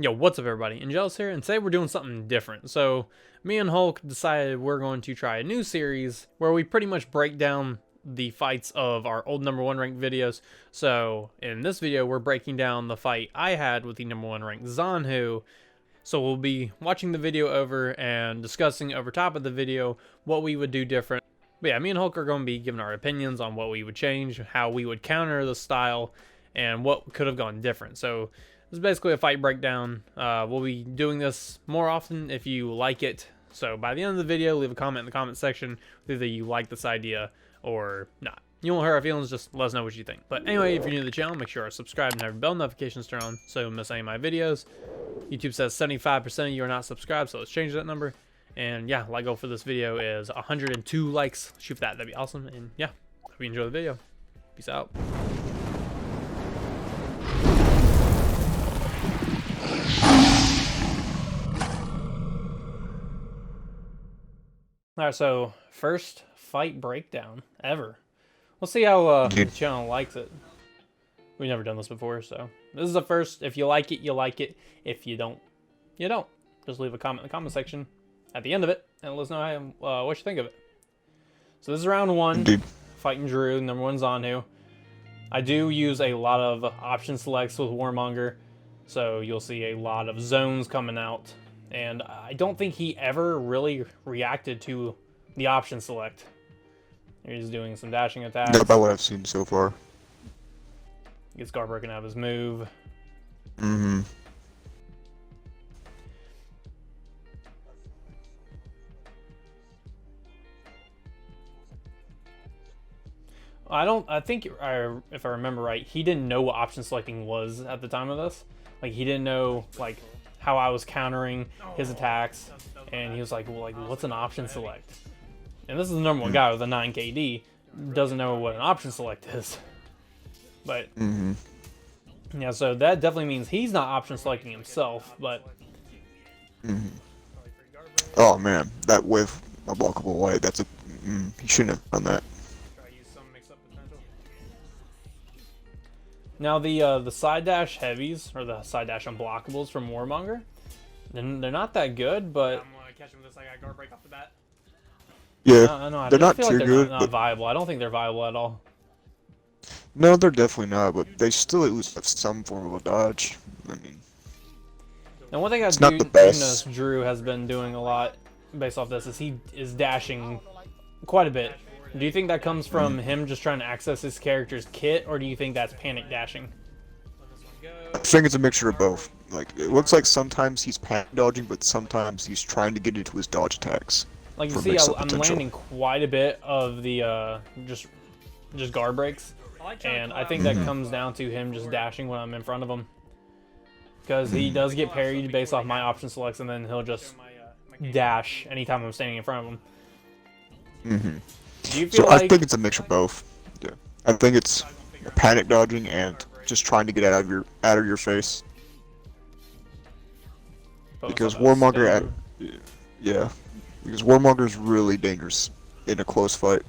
Yo, what's up everybody? Angelus here, and today we're doing something different. So, me and Hulk decided we're going to try a new series where we pretty much break down the fights of our old #1 ranked videos. So, in this video, we're breaking down the fight I had with the #1 ranked Zhanhu. So we'll be watching the video over and discussing over top of the video what we would do different. But yeah, me and Hulk are going to be giving our opinions on what we would change, how we would counter the style, and what could have gone different. So this is basically a fight breakdown. We'll be doing this more often if you like it. So by the end of the video, leave a comment in the comment section whether you like this idea or not. You won't hurt our feelings, just let us know what you think. But anyway, if you're new to the channel, make sure to subscribe and have your bell notifications turned on so you don't miss any of my videos. YouTube says 75% of you are not subscribed, so let's change that number. And yeah, like goal for this video is 102 likes. Shoot for that, that'd be awesome. And yeah, hope you enjoy the video. Peace out. Alright, so first fight breakdown ever. We'll see how the channel likes it. We've never done this before, so this is the first. If you like it, you like it. If you don't, you don't. Just leave a comment in the comment section at the end of it and let us know how, what you think of it. So this is round one. Indeed. Fighting Drew, #1 Zhanhu. I do use a lot of option selects with Warmonger, so you'll see a lot of zones coming out. And I don't think he ever really reacted to the option select. He's doing some dashing attacks. Not about what I've seen so far. Gets guard broken out of his move. Mm-hmm. I think if I remember right, he didn't know what option selecting was at the time of this. Like, he didn't know like how I was countering his attacks, and he was like, well, like, what's an option select? And this is the #1 guy with a 9 KD, doesn't know what an option select is. But yeah, so that definitely means he's not option selecting himself, but Oh man, that whiff unblockable white. That's a. He shouldn't have done that. Now the side dash heavies, or the side dash unblockables from Warmonger, they're not that good, but I'm gonna catch him with this. I got guard break off the bat. Yeah, I know. they're not feel too like good. Not viable. I don't think they're viable at all. No, they're definitely not. But they still at least have some form of a dodge. I mean, and one thing I it's do not the best. notice Drew has been doing a lot based off this is he is dashing quite a bit. Do you think that comes from him just trying to access his character's kit, or do you think that's panic dashing? I think it's a mixture of both. Like, it looks like sometimes he's panic dodging, but sometimes he's trying to get into his dodge attacks. Like, you see, I'm landing quite a bit of the just guard breaks, and I think that comes down to him just dashing when I'm in front of him, because he does get parried based off my option selects, and then he'll just dash anytime I'm standing in front of him. Do you feel So like... I think it's a mixture of both. Yeah, I think it's panic dodging and just trying to get out of your face. Because Warmonger, yeah, because Warmonger is really dangerous in a close fight,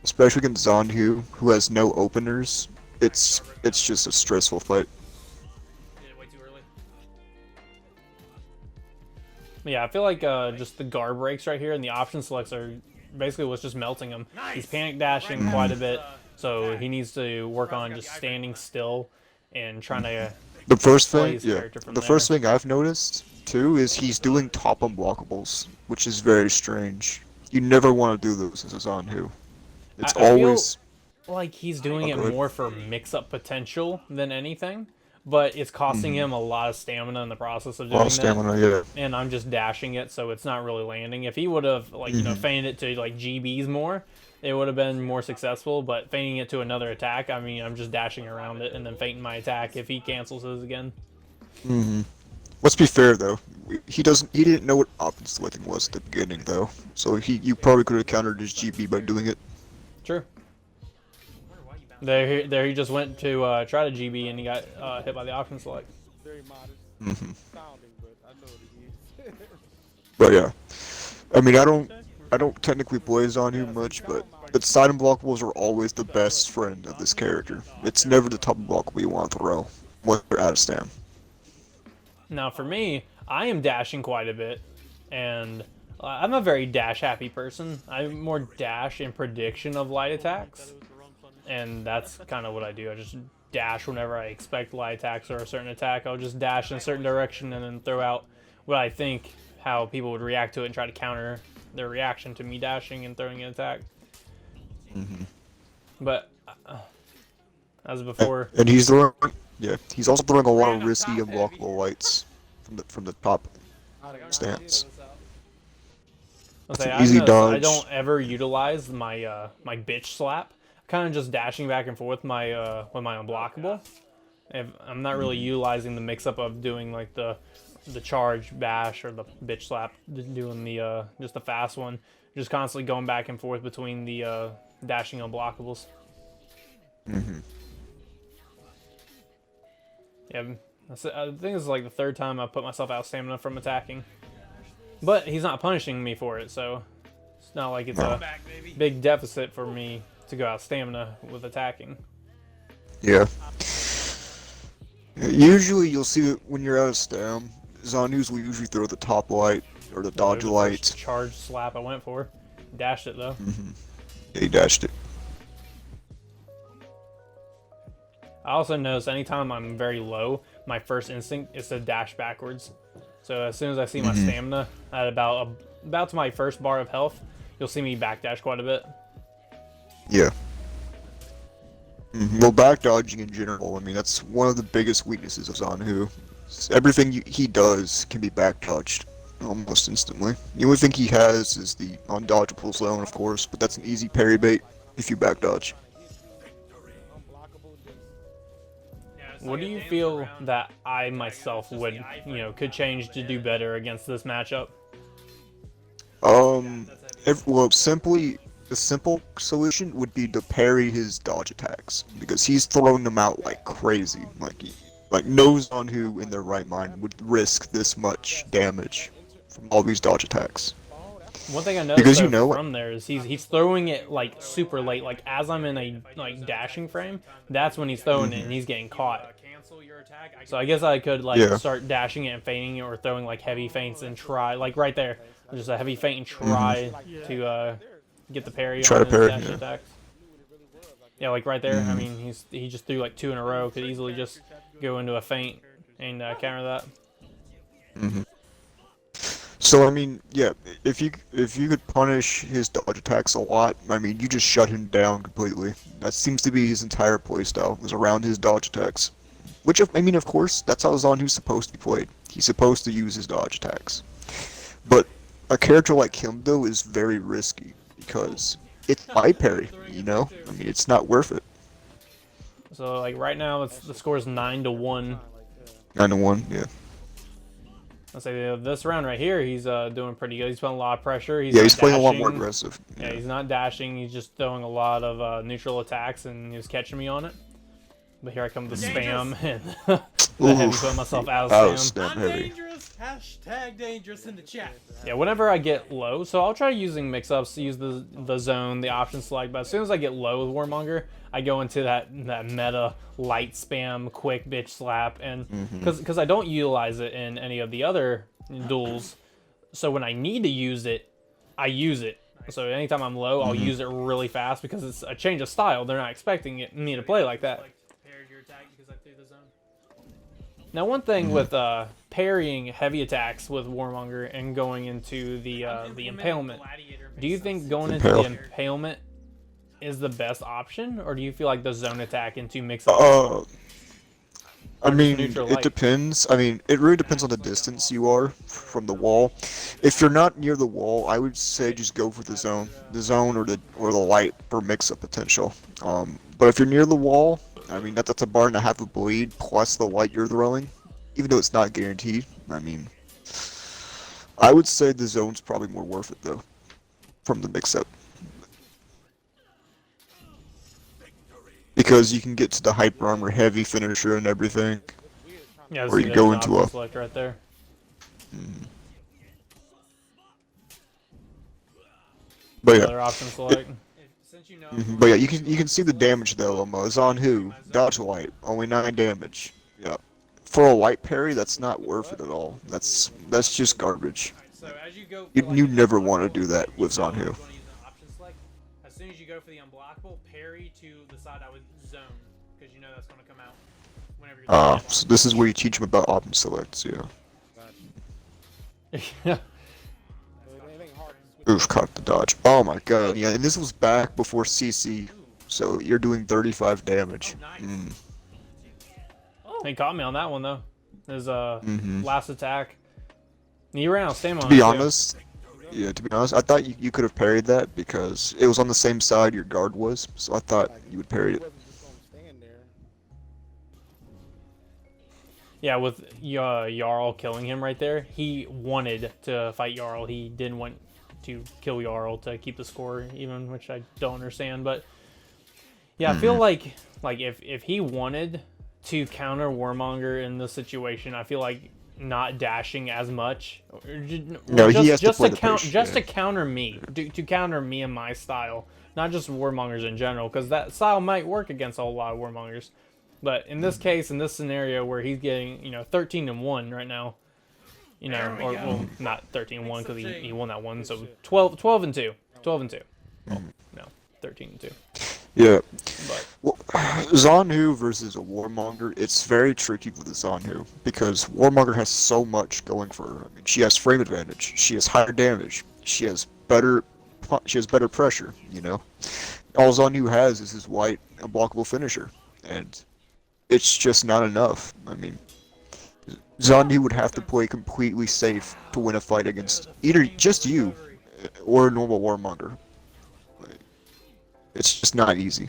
especially against Zhanhu, who has no openers. It's just a stressful fight. Yeah, I feel like just the guard breaks right here and the option selects are basically what's just melting him. He's panic dashing quite a bit, so he needs to work on just standing still and trying to. The first thing I've noticed too is he's doing top unblockables, which is very strange. You never want to do those as a Zhanhu. It's always feel like he's doing it more for mix-up potential than anything, but it's costing him a lot of stamina in the process of doing that. Yeah. And I'm just dashing it, so it's not really landing. If he would have, like, you know, feinted it to like GBs more, it would have been more successful. But feigning it to another attack, I mean, I'm just dashing around it and then feinting my attack if he cancels his again. Let's be fair though. He didn't know what option selecting was at the beginning though, so you probably could have countered his GB by doing it. True. There he just went to try to GB and he got hit by the option select. Very modest sounding, but I know what it is. But yeah, I mean, I don't technically blaze on you much, but the side unblockables are always the best friend of this character. It's never the top unblockable you want to throw when they're out of stam. Now for me, I am dashing quite a bit, and I'm a very dash happy person. I'm more dash in prediction of light attacks, and that's kind of what I do. I just dash whenever I expect light attacks or a certain attack. I'll just dash in a certain direction and then throw out what I think how people would react to it and try to counter their reaction to me dashing and throwing an attack. But as before, and he's throwing, yeah, he's also throwing a lot of risky unblockable lights from the top stance. Easy dodge. I don't ever utilize my my bitch slap. Kind of just dashing back and forth with my unblockable. I'm not really utilizing the mix up of doing like the charge bash or the bitch slap, doing the just the fast one. Just constantly going back and forth between the dashing unblockables. Yeah, I think it's like the third time I put myself out of stamina from attacking. But he's not punishing me for it, so it's not like it's a big deficit for me to go out of stamina with attacking. Yeah. Usually you'll see that when you're out of stam, Zhanhu's will usually throw the top light or the dodge light. Charge slap I went for. Dashed it though. Yeah, he dashed it. I also notice anytime I'm very low, my first instinct is to dash backwards. So as soon as I see my stamina at about to my first bar of health, you'll see me backdash quite a bit. Yeah. Well, back dodging in general, I mean, that's one of the biggest weaknesses of Zhanhu. Everything he does can be back dodged almost instantly. The only thing he has is the undodgeable zone, of course, but that's an easy parry bait if you back dodge. What do you feel that I myself would, could change to do better against this matchup? Well, the simple solution would be to parry his dodge attacks, because he's throwing them out like crazy. Like no Zhanhu in their right mind would risk this much damage from all these dodge attacks. One thing I noticed from there is he's throwing it like super late. Like as I'm in a dashing frame, that's when he's throwing it and he's getting caught. So I guess I could start dashing it and feinting it, or throwing like heavy feints and try right there, just a heavy feint and try to get the parry on his dash attacks. Yeah, like right there. I mean, he just threw like 2 in a row. Could easily just go into a feint and counter that. So I mean, yeah, if you could punish his dodge attacks a lot, I mean, you just shut him down completely. That seems to be his entire playstyle, is around his dodge attacks. Which, I mean, of course, that's how Zhanhu's supposed to be played. He's supposed to use his dodge attacks. But a character like him, though, is very risky, because it's by parry, I mean, it's not worth it. So, like, right now, the score is 9-1. 9-1, yeah. Let's say this round right here, he's doing pretty good. He's putting a lot of pressure. He's playing a lot more aggressive. Yeah, he's not dashing. He's just throwing a lot of neutral attacks, and he's catching me on it. But here I come with the spam, and the heavy putting myself out of spam. I'm dangerous. Hashtag dangerous in the chat. Yeah, whenever I get low, so I'll try using mix-ups to use the zone, the option select, but as soon as I get low with Warmonger, I go into that meta light spam, quick bitch slap, and because I don't utilize it in any of the other duels, so when I need to use it, I use it. So anytime I'm low, I'll use it really fast because it's a change of style. They're not expecting me to play like that. Now, one thing with parrying heavy attacks with Warmonger and going into the impalement, do you think going into the impalement is the best option, or do you feel like the zone attack into mix-up? I mean, it depends. I mean, it really depends on the distance you are from the wall. If you're not near the wall, I would say just go for the zone or the light for mix-up potential. But if you're near the wall, I mean, that's a bar and a half of bleed plus the light you're throwing, even though it's not guaranteed. I mean, I would say the zone's probably more worth it, though, from the mix-up. Because you can get to the hyper armor heavy finisher and everything. Yeah, or you go into a select right there. But yeah. Another option select. But yeah, you can see the damage though. Zhanhu, dodge light, only 9 damage. Yeah, for a light parry, that's not worth it at all. That's just garbage. So as you go for You never want to do that with Zhanhu. you want to use an option select. As soon as you go for the unblockable, parry to the side I would zone, because you know that's going to come out whenever you're So this is where you teach them about option selects, yeah. yeah. Oof, caught the dodge. Oh my god, yeah, and this was back before CC, so you're doing 35 damage. He caught me on that one though. His last attack. He ran out of stamina. To be honest, I thought you could have parried that because it was on the same side your guard was, so I thought you would parry it. Yeah, with Jarl killing him right there, he wanted to fight Jarl. He didn't want to kill Jarl to keep the score even, which I don't understand. But yeah, I feel like if he wanted to counter Warmonger in this situation, I feel like not dashing as much, no, he has just to to counter me, to counter me and my style, not just Warmongers in general, because that style might work against a whole lot of Warmongers. But in this case, in this scenario where he's getting 13-1 right now, or well, not 13-1 because he won that one, so 12-2, 12-2. Well, no, 13-2. Yeah. But well, Zhanhu versus a Warmonger, it's very tricky with the Zhanhu because Warmonger has so much going for her. I mean, she has frame advantage, she has higher damage, she has better pressure. All Zhanhu has is his white unblockable finisher, and it's just not enough. I mean, Zhanhu would have to play completely safe to win a fight against either just you or a normal Warmonger. It's just not easy.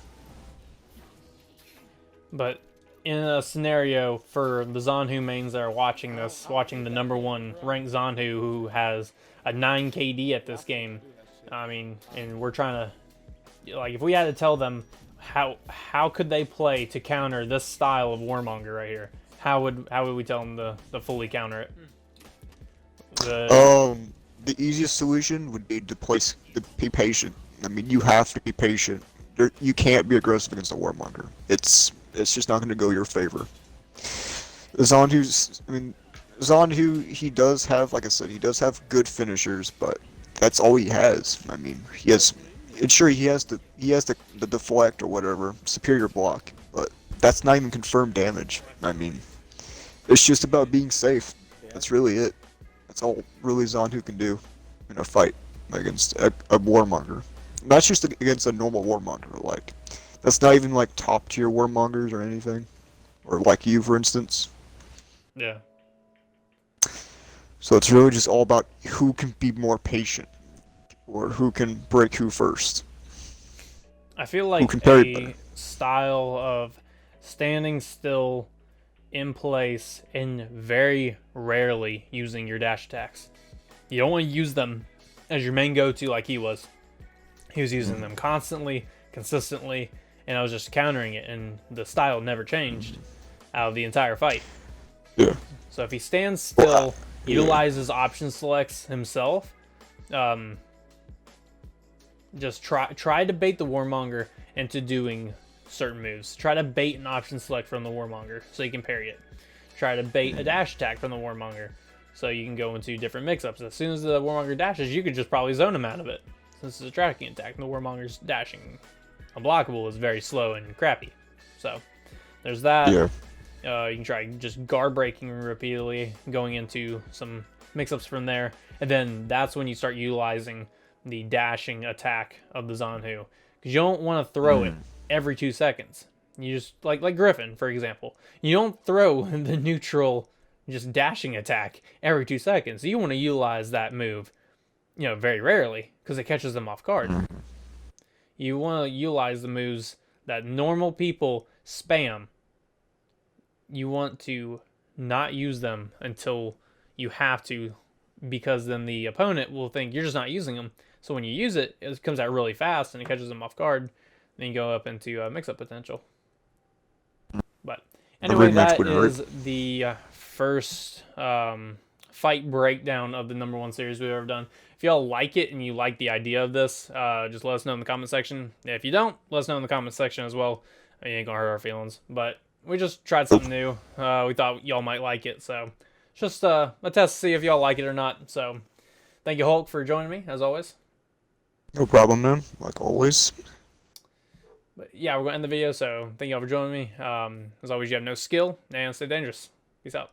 But in a scenario for the Zhanhu mains that are watching this, watching the #1 ranked Zhanhu who has a 9 KD at this game, I mean, and we're trying to, like, if we had to tell them how could they play to counter this style of Warmonger right here, how would we tell them to fully counter it? The easiest solution would be to be patient. I mean, you have to be patient. You can't be aggressive against a Warmonger. It's just not going to go your favor. Zhanhu, he does have, like I said, he does have good finishers, but that's all he has. I mean, he has the deflect or whatever, superior block, but that's not even confirmed damage. I mean, it's just about being safe. That's really it. That's all really Zhanhu can do in a fight against a Warmonger. Not just against a normal Warmonger, like, that's not even like top tier Warmongers or anything. Or like you, for instance. Yeah. So it's really just all about who can be more patient. Or who can break who first. I feel like a style of standing still in place and very rarely using your dash attacks. You don't want to use them as your main go-to like he was. He was using them constantly, consistently, and I was just countering it, and the style never changed out of the entire fight. Yeah. So if he stands still, utilizes option selects himself, just try to bait the Warmonger into doing certain moves. Try to bait an option select from the Warmonger so you can parry it. Try to bait a dash attack from the Warmonger so you can go into different mix-ups. As soon as the Warmonger dashes, you could just probably zone him out of it. This is a tracking attack, and the Warmonger's dashing unblockable is very slow and crappy. So there's that. Yeah. You can try just guard breaking repeatedly, going into some mix-ups from there, and then that's when you start utilizing the dashing attack of the Zhanhu, because you don't want to throw it every 2 seconds. You just like Gryphon, for example. You don't throw the neutral just dashing attack every 2 seconds. You want to utilize that move, very rarely, because it catches them off guard. You want to utilize the moves that normal people spam. You want to not use them until you have to, because then the opponent will think you're just not using them. So when you use it, it comes out really fast and it catches them off guard. Then you go up into mix-up potential. But anyway, that is the first fight breakdown of the #1 series we've ever done. If y'all like it and you like the idea of this, just let us know in the comment section. If you don't, let us know in the comment section as well. I mean, it ain't gonna hurt our feelings. But we just tried something new. We thought y'all might like it, so it's just a test to see if y'all like it or not. So thank you, Hulk, for joining me as always. No problem, man. Like always. But yeah, we're gonna end the video. So thank y'all for joining me. As always, you have no skill and stay dangerous. Peace out.